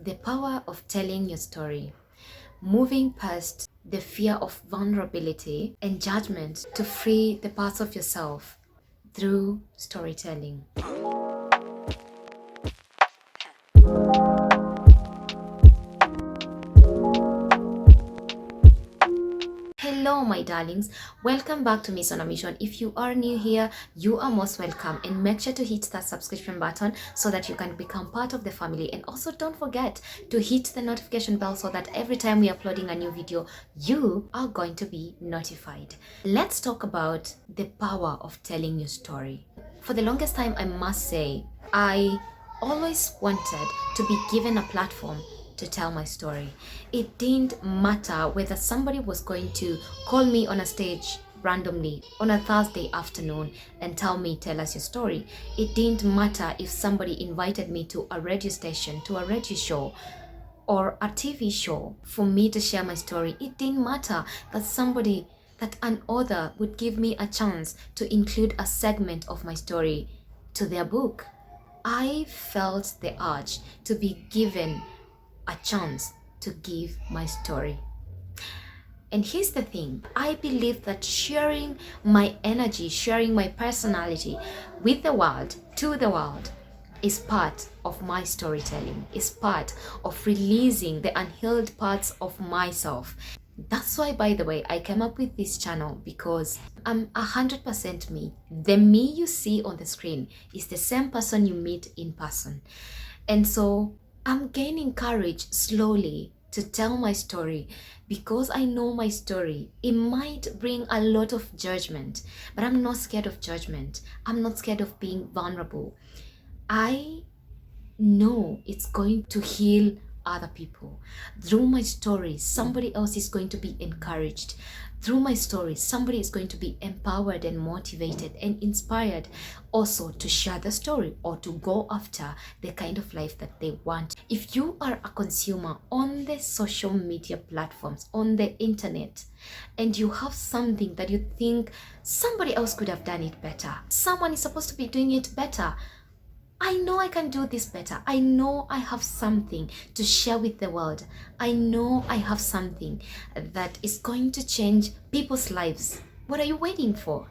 The power of telling your story, moving past the fear of vulnerability and judgment to free the parts of yourself through storytelling. Hello my darlings, welcome back to Miss on a Mission. If you are new here, you are most welcome, and make sure to hit that subscription button so that you can become part of the family. And also don't forget to hit the notification bell so that every time we are uploading a new video, you are going to be notified. Let's talk about the power of telling your story. For the longest time, I must say, I always wanted to be given a platform to tell my story. It didn't matter whether somebody was going to call me on a stage randomly on a Thursday afternoon and tell us your story. It didn't matter if somebody invited me to a radio station, to a radio show or a TV show for me to share my story. It didn't matter that an author would give me a chance to include a segment of my story to their book. I felt the urge to be given a chance to give my story. And here's the thing, I believe that sharing my energy, sharing my personality with the world, to the world, is part of my storytelling, is part of releasing the unhealed parts of myself. That's why, by the way, I came up with this channel, because I'm 100% me. The me you see on the screen is the same person you meet in person. And so I'm gaining courage slowly to tell my story, because I know my story. It might bring a lot of judgment, but I'm not scared of judgment. I'm not scared of being vulnerable. I know it's going to heal other people. Through my story, somebody else is going to be encouraged. Through my story, somebody is going to be empowered and motivated and inspired also to share the story or to go after the kind of life that they want. If you are a consumer on the social media platforms, on the internet, and you have something that you think somebody else could have done it better, someone is supposed to be doing it better, I know I can do this better. I know I have something to share with the world. I know I have something that is going to change people's lives. What are you waiting for?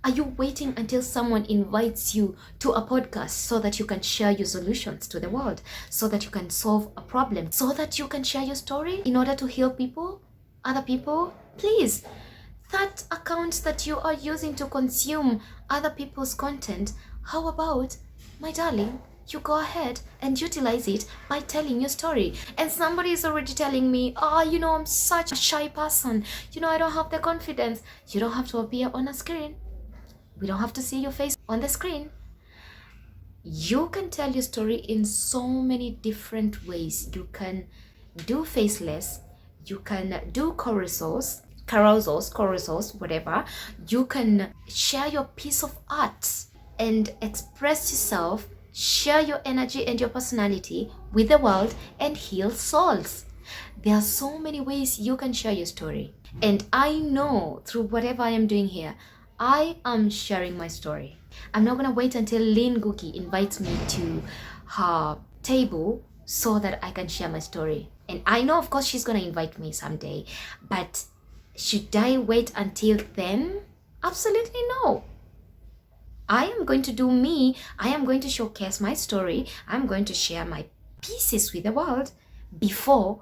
Are you waiting until someone invites you to a podcast so that you can share your solutions to the world, so that you can solve a problem, so that you can share your story in order to heal people, other people? Please, that account that you are using to consume other people's content, how about, my darling, you go ahead and utilize it by telling your story? And somebody is already telling me, I'm such a shy person. I don't have the confidence. You don't have to appear on a screen. We don't have to see your face on the screen. You can tell your story in so many different ways. You can do faceless. You can do carousels, whatever. You can share your piece of art and express yourself, share your energy and your personality with the world and heal souls. There are so many ways you can share your story. And I know through whatever I am doing here, I am sharing my story. I'm not going to wait until Lynn Gookie invites me to her table so that I can share my story. And I know, of course, she's going to invite me someday. But should I wait until then? Absolutely no. I am going to do me. I am going to showcase my story. I'm going to share my pieces with the world before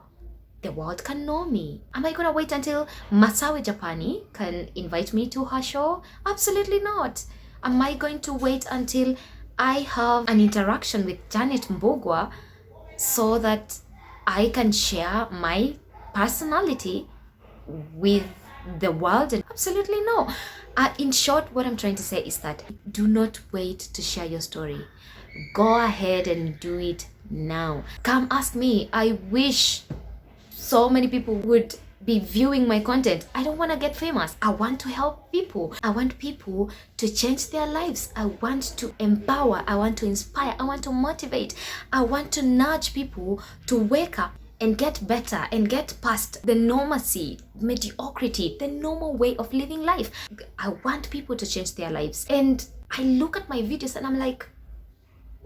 the world can know me. Am I going to wait until Masawe Japani can invite me to her show? Absolutely not. Am I going to wait until I have an interaction with Janet Mbogwa so that I can share my personality with the world? Absolutely no. In short, what I'm trying to say is that do not wait to share your story. Go ahead and do it now. Come ask me. I wish so many people would be viewing my content. I don't want to get famous. I want to help people. I want people to change their lives. I want to empower. I want to inspire. I want to motivate. I want to nudge people to wake up and get better and get past the normalcy, mediocrity, the normal way of living life. I want people to change their lives. And I look at my videos and I'm like,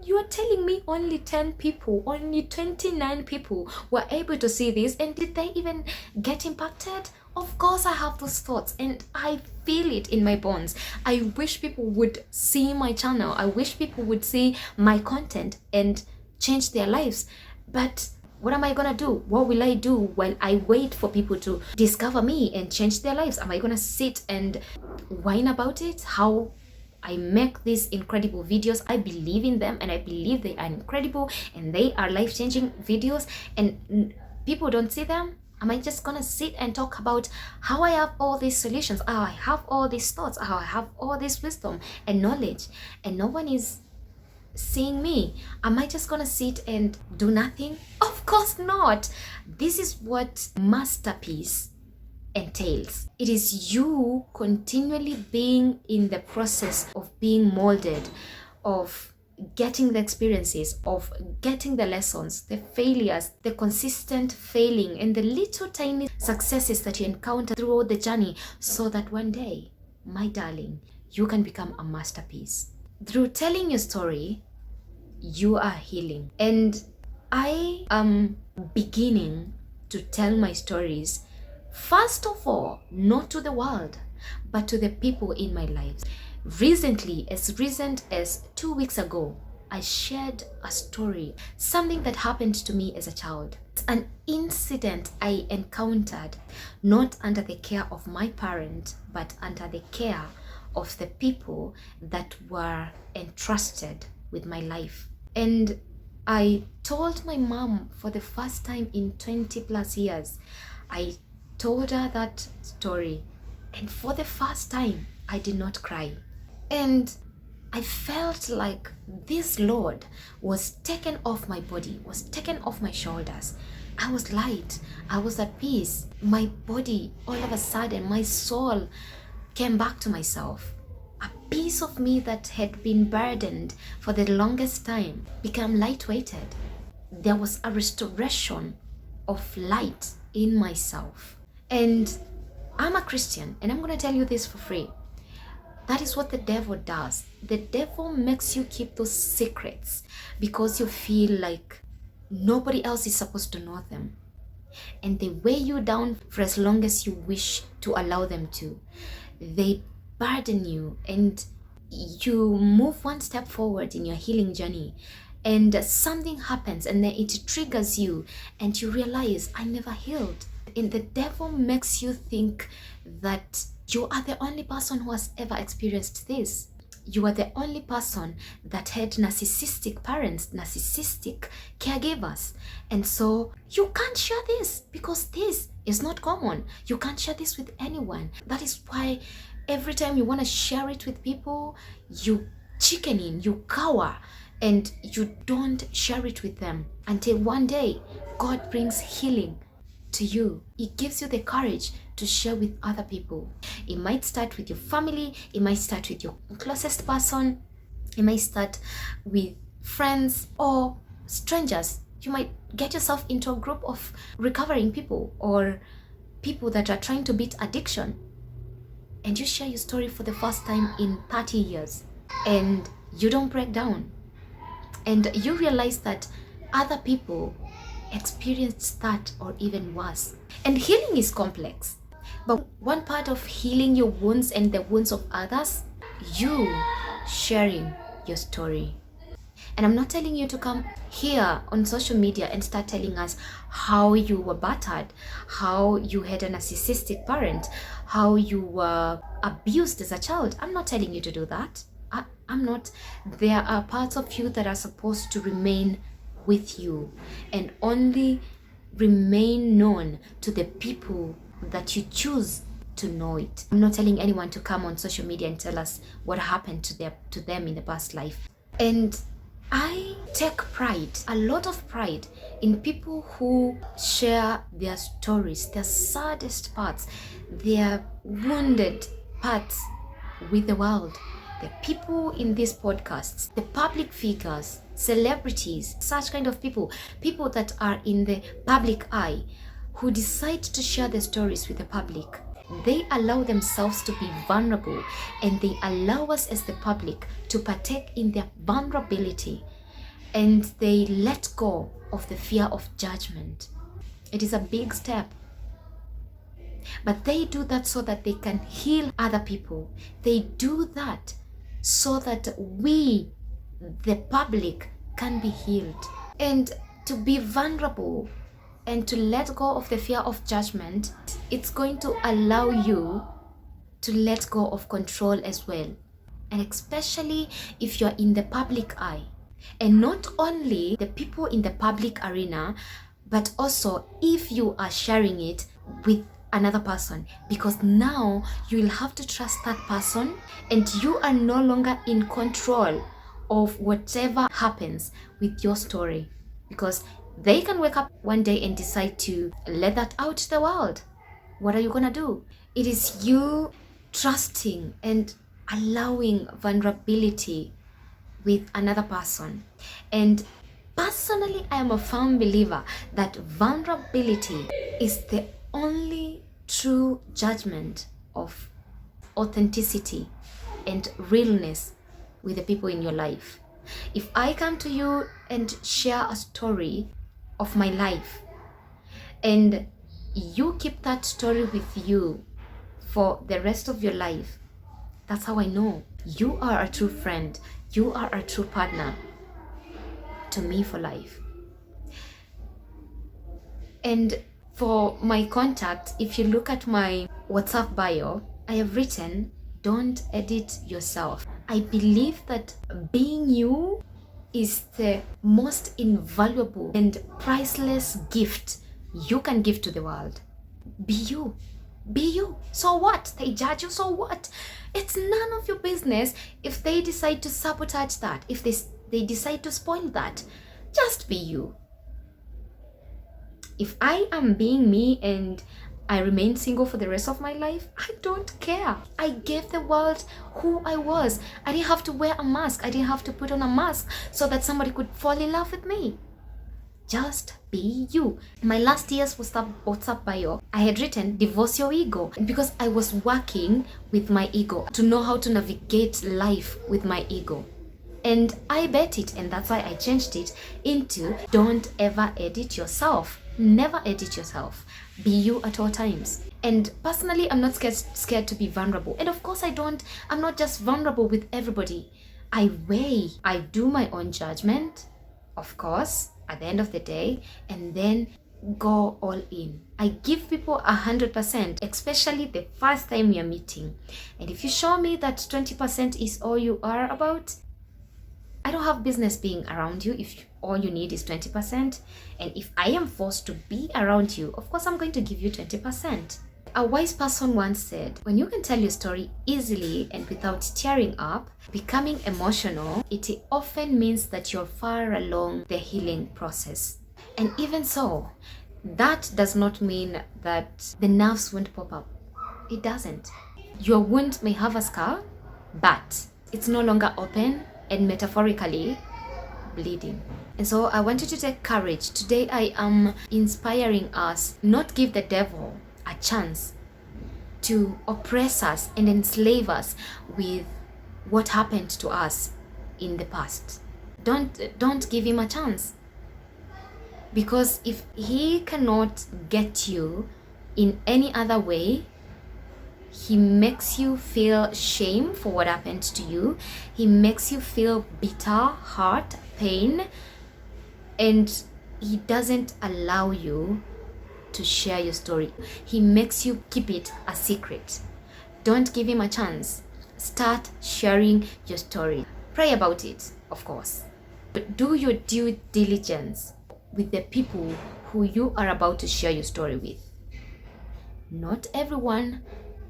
You are telling me only 10 people, only 29 people were able to see this, and did they even get impacted? Of course I have those thoughts, and I feel it in my bones. I wish people would see my channel. I wish people would see my content and change their lives. But what am I gonna do? What will I do while I wait for people to discover me and change their lives? Am I gonna sit and whine about it? How I make these incredible videos. I believe in them and I believe they are incredible and they are life-changing videos, and people don't see them. Am I just gonna sit and talk about how I have all these solutions, how I have all these thoughts, how I have all this wisdom and knowledge, and no one is seeing me? Am I just gonna sit and do nothing? Of course not. This is what masterpiece entails. It is you continually being in the process of being molded, of getting the experiences, of getting the lessons, the failures, the consistent failing, and the little tiny successes that you encounter throughout the journey, so that one day, my darling, you can become a masterpiece. Through telling your story, you are healing. And I am beginning to tell my stories, first of all, not to the world, but to the people in my life. Recently, as recent as 2 weeks ago, I shared a story, something that happened to me as a child. An incident I encountered, not under the care of my parent, but under the care of the people that were entrusted with my life. And I told my mom for the first time in 20 plus years. I told her that story, and for the first time I did not cry. And I felt like this load was taken off my body, was taken off my shoulders. I was light, I was at peace. My body, all of a sudden, my soul came back to myself. A piece of me that had been burdened for the longest time became light-weighted. There was a restoration of light in myself. And I'm a Christian, and I'm going to tell you this for free. That is what the devil does. The devil makes you keep those secrets because you feel like nobody else is supposed to know them. And they weigh you down for as long as you wish to allow them to. They burden you, and you move one step forward in your healing journey, and something happens, and then it triggers you, and you realize, I never healed. And the devil makes you think that you are the only person who has ever experienced this. You are the only person that had narcissistic parents, narcissistic caregivers. And so you can't share this because this is not common. You can't share this with anyone. That is why every time you want to share it with people, you chicken in, you cower, and you don't share it with them until one day God brings healing to you. It gives you the courage to share with other people. It might start with your family, it might start with your closest person, it might start with friends or strangers. You might get yourself into a group of recovering people or people that are trying to beat addiction, and you share your story for the first time in 30 years and you don't break down, and you realize that other people experienced that or even worse. And healing is complex, but one part of healing your wounds and the wounds of others, you sharing your story. And I'm not telling you to come here on social media and start telling us how you were battered, how you had a narcissistic parent, how you were abused as a child. I'm not telling you to do that. I'm not. There are parts of you that are supposed to remain with you and only remain known to the people that you choose to know it. I'm not telling anyone to come on social media and tell us what happened to them in the past life. And I take pride, a lot of pride, in people who share their stories, their saddest parts, their wounded parts with the world. The people in these podcasts, the public figures, celebrities, such kind of people that are in the public eye, who decide to share their stories with the public. They allow themselves to be vulnerable, and they allow us as the public to partake in their vulnerability. and they let go of the fear of judgment. It is a big step. But they do that so that they can heal other people. They do that so that we, the public, can be healed. And to be vulnerable and to let go of the fear of judgment, it's going to allow you to let go of control as well. And especially if you're in the public eye. And not only the people in the public arena, but also if you are sharing it with another person, because now you will have to trust that person and you are no longer in control of whatever happens with your story, because they can wake up one day and decide to let that out to the world. What are you gonna do? It is you trusting and allowing vulnerability with another person. And personally, I am a firm believer that vulnerability is the only true judgment of authenticity and realness with the people in your life. If I come to you and share a story of my life and you keep that story with you for the rest of your life, that's how I know you are a true friend, you are a true partner to me for life. And for my contact, if you look at my WhatsApp bio, I have written, don't edit yourself. I believe that being you is the most invaluable and priceless gift you can give to the world. Be you. Be you. So what? They judge you, so what? It's none of your business if they decide to sabotage that, if they decide to spoil that. Just be you. If I am being me and I remain single for the rest of my life, I don't care. I gave the world who I was. I didn't have to wear a mask. I didn't have to put on a mask so that somebody could fall in love with me. Just be you. My last year's WhatsApp bio, I had written, divorce your ego, because I was working with my ego to know how to navigate life with my ego. And I bet it, and that's why I changed it into, don't ever edit yourself. Never edit yourself. Be you at all times. And personally, I'm not scared to be vulnerable. And of course I'm not just vulnerable with everybody. I do my own judgment, of course, at the end of the day, and then go all in. I give people 100%, especially the first time you're meeting. And if you show me that 20% is all you are about, I don't have business being around you if all you need is 20%. And if I am forced to be around you, of course I'm going to give you 20%. A wise person once said, when you can tell your story easily and without tearing up, becoming emotional, it often means that you're far along the healing process. And even so, that does not mean that the nerves won't pop up. It doesn't. Your wound may have a scar, but it's no longer open and metaphorically bleeding. And so I want you to take courage. Today I am inspiring us not give the devil a chance to oppress us and enslave us with what happened to us in the past. Don't give him a chance, because if he cannot get you in any other way, he makes you feel shame for what happened to you. He makes you feel bitter, hurt, pain, and he doesn't allow you to share your story. He makes you keep it a secret. Don't give him a chance. Start sharing your story. Pray about it, of course. But do your due diligence with the people who you are about to share your story with. Not everyone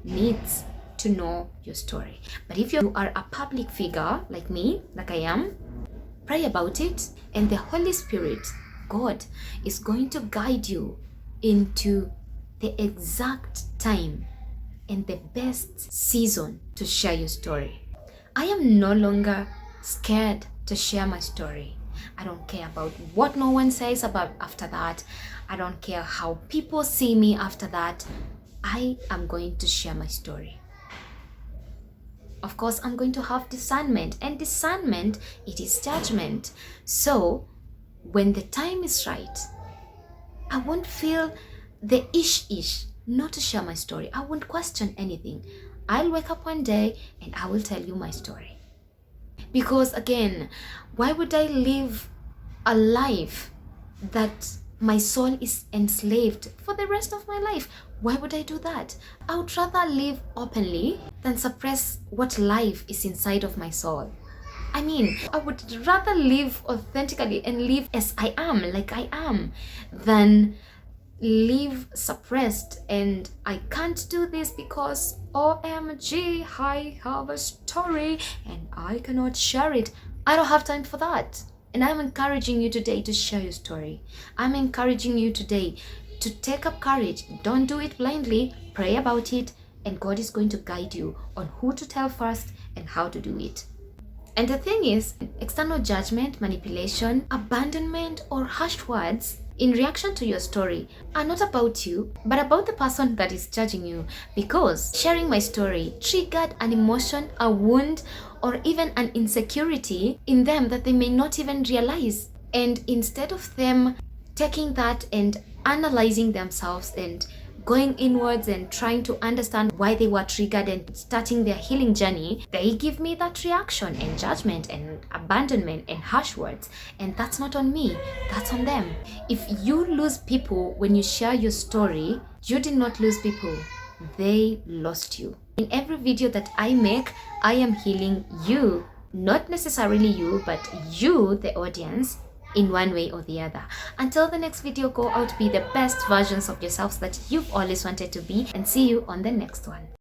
needs to know your story. But if you are a public figure like me, like I am, pray about it, and the Holy Spirit, God, is going to guide you into the exact time and the best season to share your story. I am no longer scared to share my story. I don't care about what no one says about after that. I don't care how people see me after that. I am going to share my story. Of course, I'm going to have discernment, and discernment, it is judgment. So when the time is right, I won't feel the ish not to share my story. I won't question anything. I'll wake up one day and I will tell you my story. Because again, why would I live a life that my soul is enslaved for the rest of my life? Why would I do that? I would rather live openly than suppress what life is inside of my soul. I mean, I would rather live authentically and live as I am, like I am, than live suppressed and I can't do this because OMG, I have a story and I cannot share it. I don't have time for that. And I'm encouraging you today to share your story. I'm encouraging you today to take up courage. Don't do it blindly. Pray about it, and God is going to guide you on who to tell first and how to do it. And the thing is, external judgment, manipulation, abandonment, or harsh words in reaction to your story are not about you, but about the person that is judging you. Because sharing my story triggered an emotion, a wound, or even an insecurity in them that they may not even realize. And instead of them taking that and analyzing themselves and going inwards and trying to understand why they were triggered and starting their healing journey, they give me that reaction and judgment and abandonment and harsh words. And that's not on me, that's on them. If you lose people when you share your story, you did not lose people, they lost you. In every video that I make, I am healing you, not necessarily you, but you, the audience, in one way or the other. Until the next video, go out, be the best versions of yourselves that you've always wanted to be, and see you on the next one.